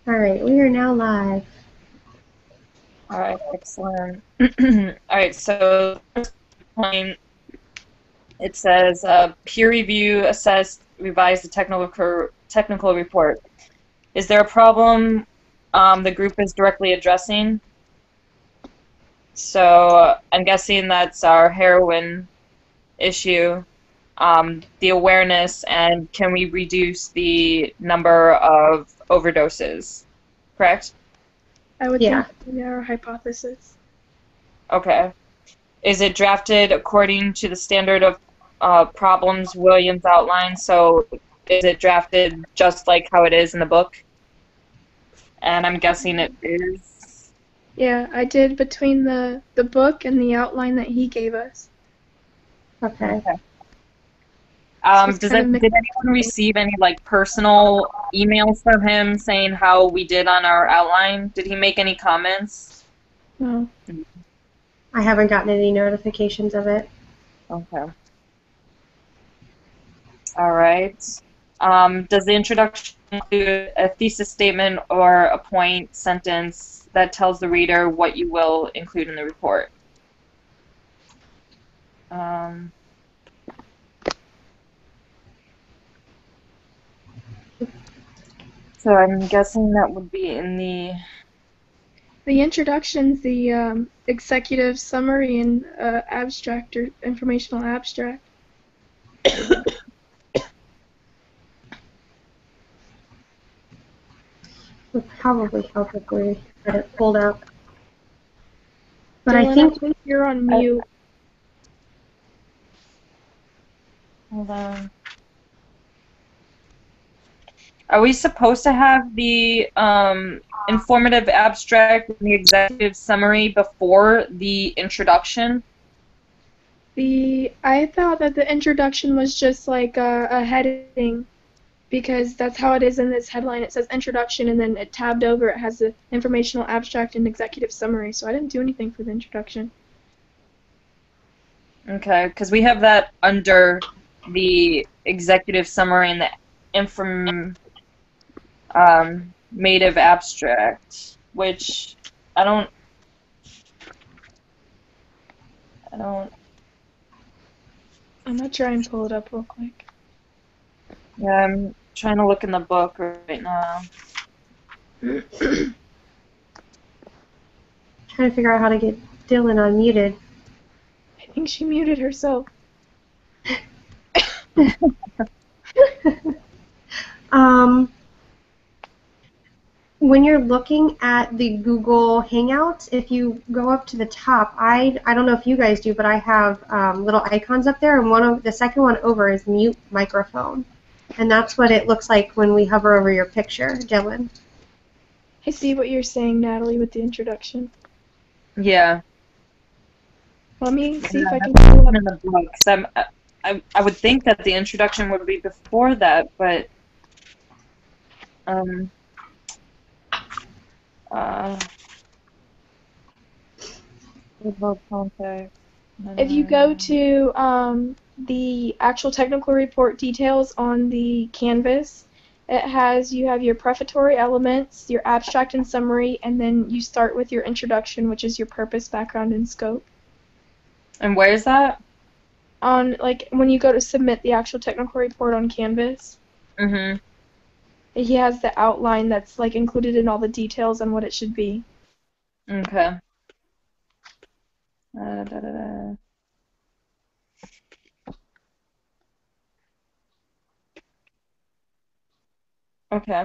All right, we are now live. All right, excellent. All right, so first point, it says peer review, assess, revise the technical report. Is there a problem the group is directly addressing? So I'm guessing that's our heroin issue, the awareness, and can we reduce the number of overdoses? Correct? I would Yeah. think our hypothesis. Okay. Is it drafted according to the standard of problems Williams outlined? So is it drafted just like how it is in the book? And I'm guessing it is. Yeah, I did between the book and the outline that he gave us. Okay. Okay. So it's Does kind it, of did anyone receive any like personal emails from him saying how we did on our outline? Did he make any comments? no. I haven't gotten any notifications of it. Okay. All right. Does the introduction include a thesis statement or a point sentence that tells the reader what you will include in the report? Um, so I'm guessing that would be in the. The introduction's the executive summary and abstract or informational abstract. Would probably help if we had it pulled up. But Dylan, I think you're on mute. Hold on. Are we supposed to have the informative abstract and the executive summary before the introduction? I thought that the introduction was just like a heading, because that's how it is in this headline. It says introduction, and then it tabbed over. It has the informational abstract and executive summary. So I didn't do anything for the introduction. Okay, because we have that under the executive summary and the informative abstract, which I don't. I don't. I'm gonna try and pull it up real quick. Yeah, I'm trying to look in the book right now. trying to figure out how to get Dylan unmuted. I think she muted herself. um, when you're looking at the Google Hangouts, if you go up to the top, I don't know if you guys do, but I have little icons up there, and the second one over is mute microphone, and that's what it looks like when we hover over your picture, Dylan. I see what you're saying, Natalie, with the introduction. Yeah. Let me see if I can That's pull up. in the book. 'Cause I would think that the introduction would be before that, but um, uh, about context. If you go to the actual technical report details on the canvas, you have your prefatory elements, your abstract and summary, and then you start with your introduction, which is your purpose, background, and scope. And where is that? On like when you go to submit the actual technical report on Canvas, Mm-hmm. he has the outline that's like included in all the details on what it should be. Okay. Da, da, da. Okay.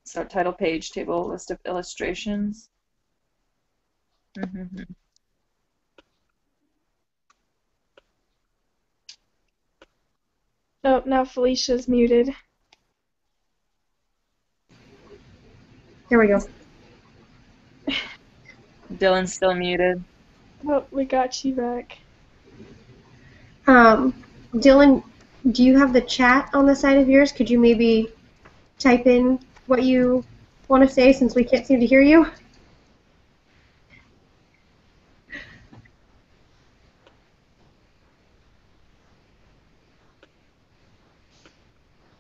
So title page, table, list of illustrations. Mm-hmm. Oh, now Felicia's muted. Here we go. Dylan's still muted. Oh, we got you back. Dylan, do you have the chat on the side of yours? Could you maybe type in what you want to say since we can't seem to hear you?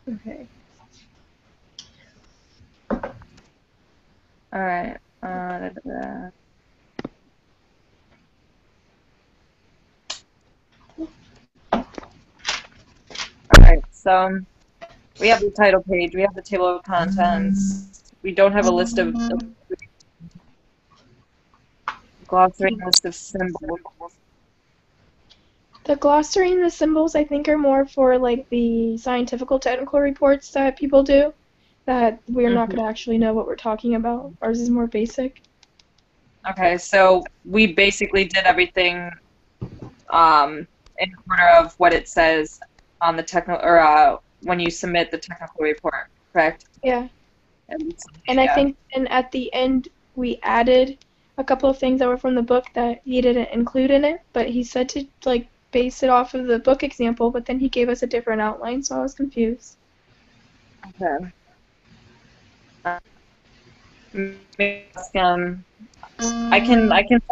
Okay. All right. Da, da, da. All right. So we have the title page. We have the table of contents. We don't have a list of glossary and list of symbols. The glossary and the symbols, I think, are more for like the scientific technical reports that people do, that we're not Mhm. going to actually know what we're talking about. Ours is more basic. Okay, so we basically did everything in order of what it says on the technical or when you submit the technical report, correct? Yeah. And And I yeah. think, and at the end, we added a couple of things that were from the book that he didn't include in it, but he said to like base it off of the book example, but then he gave us a different outline, so I was confused. Okay. Maybe ask him. I can send an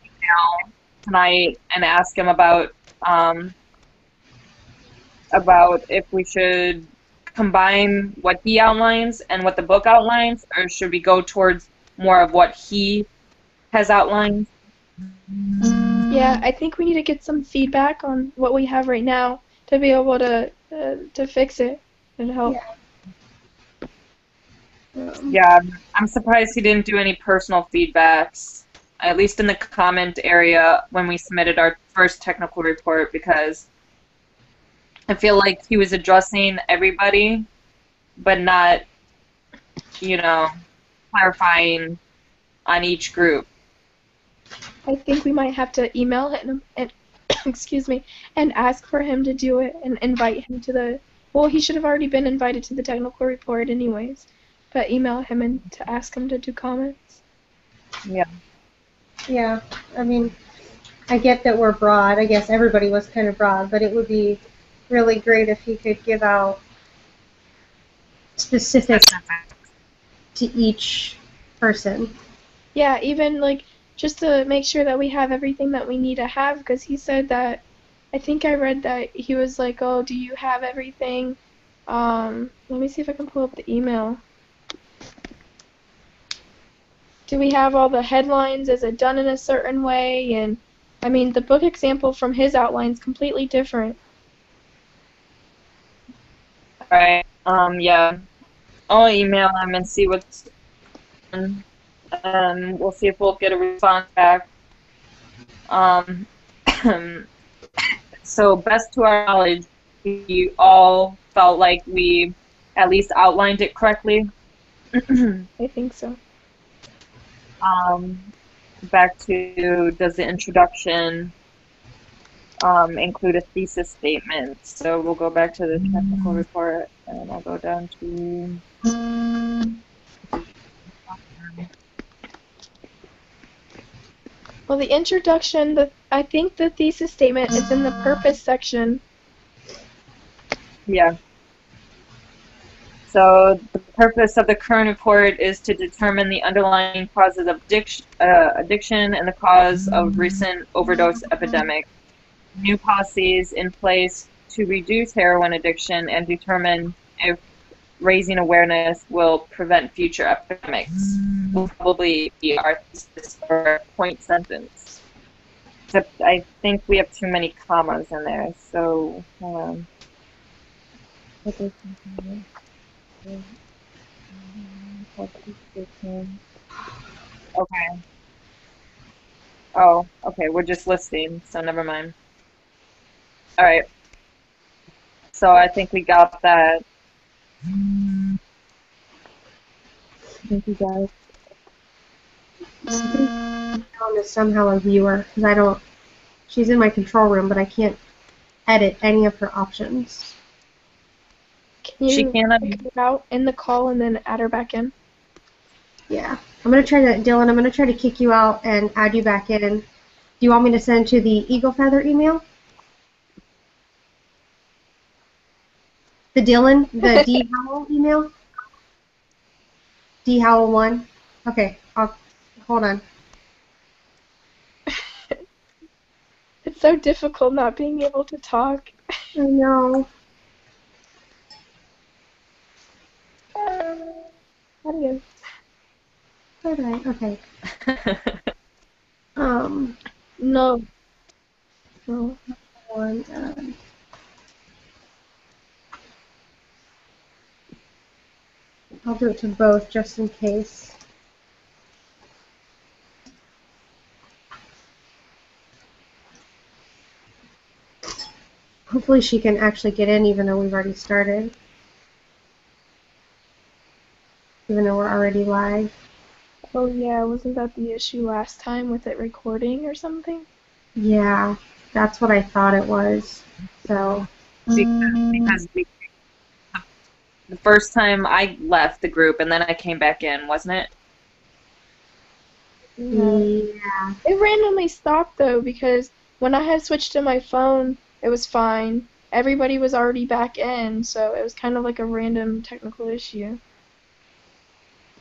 email tonight and ask him about if we should combine what he outlines and what the book outlines, or should we go towards more of what he has outlined? Yeah, I think we need to get some feedback on what we have right now to be able to fix it and help. Yeah. Yeah, I'm surprised he didn't do any personal feedbacks, at least in the comment area when we submitted our first technical report, because I feel like he was addressing everybody, but not, you know, clarifying on each group. I think we might have to email him and excuse me, and ask for him to do it and invite him to the. Well, he should have already been invited to the technical report anyways, but email him and to ask him to do comments. Yeah. Yeah. I mean, I get that we're broad. I guess everybody was kind of broad, but it would be really great if he could give out specific to each person. Yeah, even like just to make sure that we have everything that we need to have, because he said that. I think I read that he was like, "Oh, do you have everything?" Let me see if I can pull up the email. Do we have all the headlines? Is it done in a certain way? And I mean, the book example from his outline is completely different. All right. Yeah. I'll email him and see what's done, and we'll see if we'll get a response back. Um, so best to our knowledge, we all felt like we at least outlined it correctly. I think so. Back to, does the introduction include a thesis statement? So we'll go back to the technical report, and I'll go down to Well, the introduction, I think the thesis statement is in the purpose section. yeah. So the purpose of the current report is to determine the underlying causes of addiction and the cause of recent overdose epidemic, new policies in place to reduce heroin addiction, and determine if raising awareness will prevent future epidemics. Will probably be our thesis or point sentence. Except I think we have too many commas in there, so okay. Oh, okay, we're just listing, so never mind. All right. So I think we got that. Thank you guys. Ellen is somehow a viewer because I don't. She's in my control room, but I can't edit any of her options. Can She you can't. kick her out in the call and then add her back in? Yeah, I'm gonna try to, Dylan. I'm gonna try to kick you out and add you back in. Do you want me to send to the Eagle Feather email? The Dylan, the D Howell email? D Howell 1? Okay, hold on. It's so difficult not being able to talk. I know. Adios. Did I? Okay. Um, No. No. one. I'll do it to both just in case. Hopefully she can actually get in even though we've already started. Even though we're already live. Oh yeah, wasn't that the issue last time with it recording or something? Yeah, that's what I thought it was. So. Because the first time I left the group and then I came back in, wasn't it? No. Yeah. It randomly stopped though because when I had switched to my phone, it was fine. Everybody was already back in, so it was kind of like a random technical issue.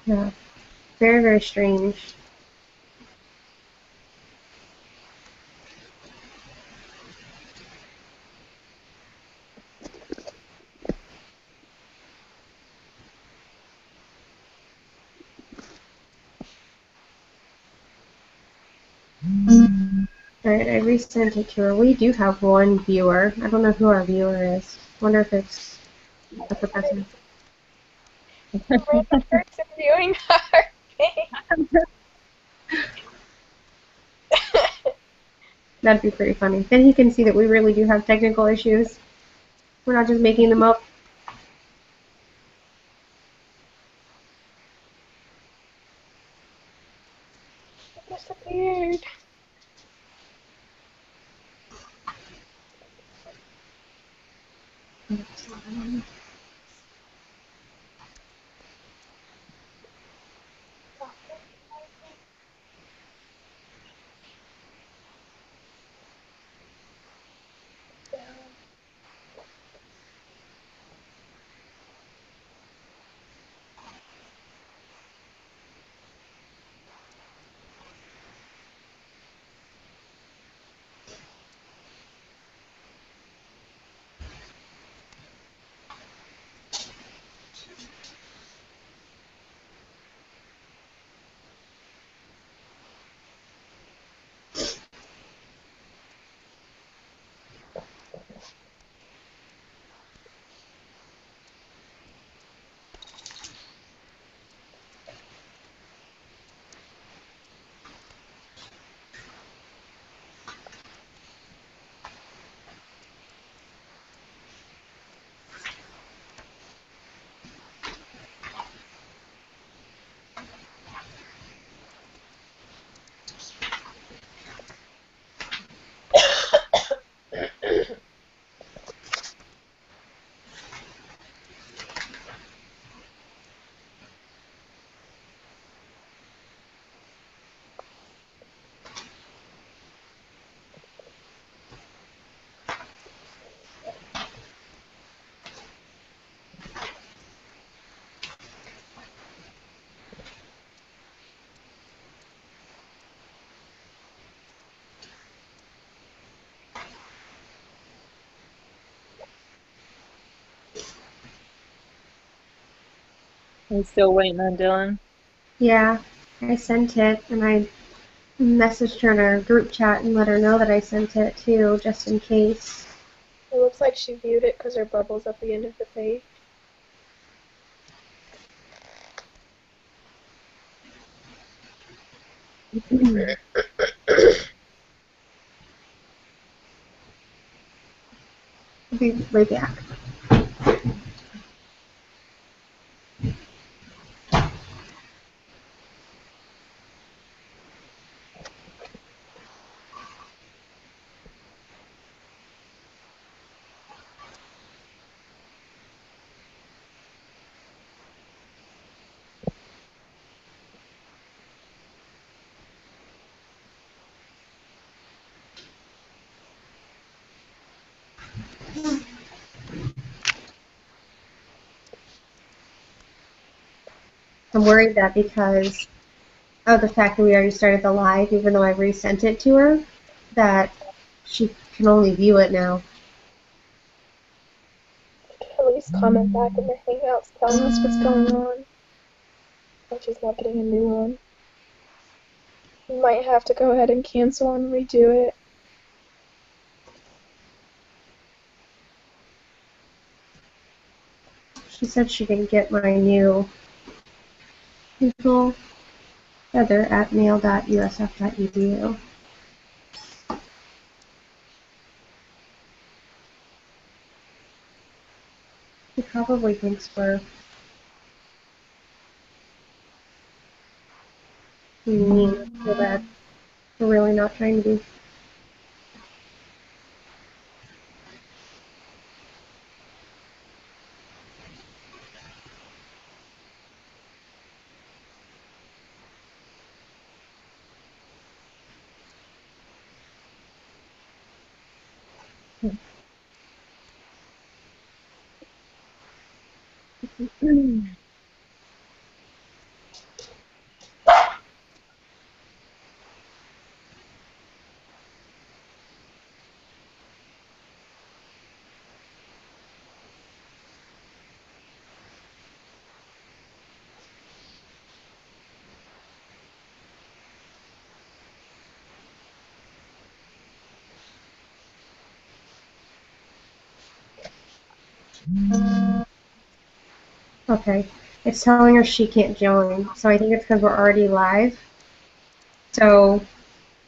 Yeah. Very, very strange. Alright, I resent it to her. We do have one viewer. I don't know who our viewer is. Wonder if it's the person. A random person doing our thing. That'd be pretty funny. Then he can see that we really do have technical issues. We're not just making them up. It disappeared. I'm still waiting on Dylan. Yeah, I sent it and I messaged her in our group chat and let her know that I sent it too, just in case. It looks like she viewed it because her bubble's at the end of the page. I'll be right back. I'm worried that because of the fact that we already started the live, even though I resent it to her, that she can only view it now. At least comment back in the Hangouts telling us what's going on. But she's not getting a new one. You might have to go ahead and cancel and redo it. She said she didn't get my new Google Heather at mail.usf.edu. She probably thinks we're mean, so that we're really not trying to be. Okay, it's telling her she can't join, so I think it's because we're already live. So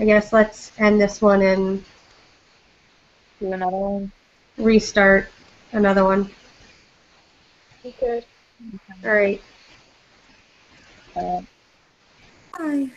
I guess let's end this one and Do another one. restart another one. Good. All right. Uh, Bye.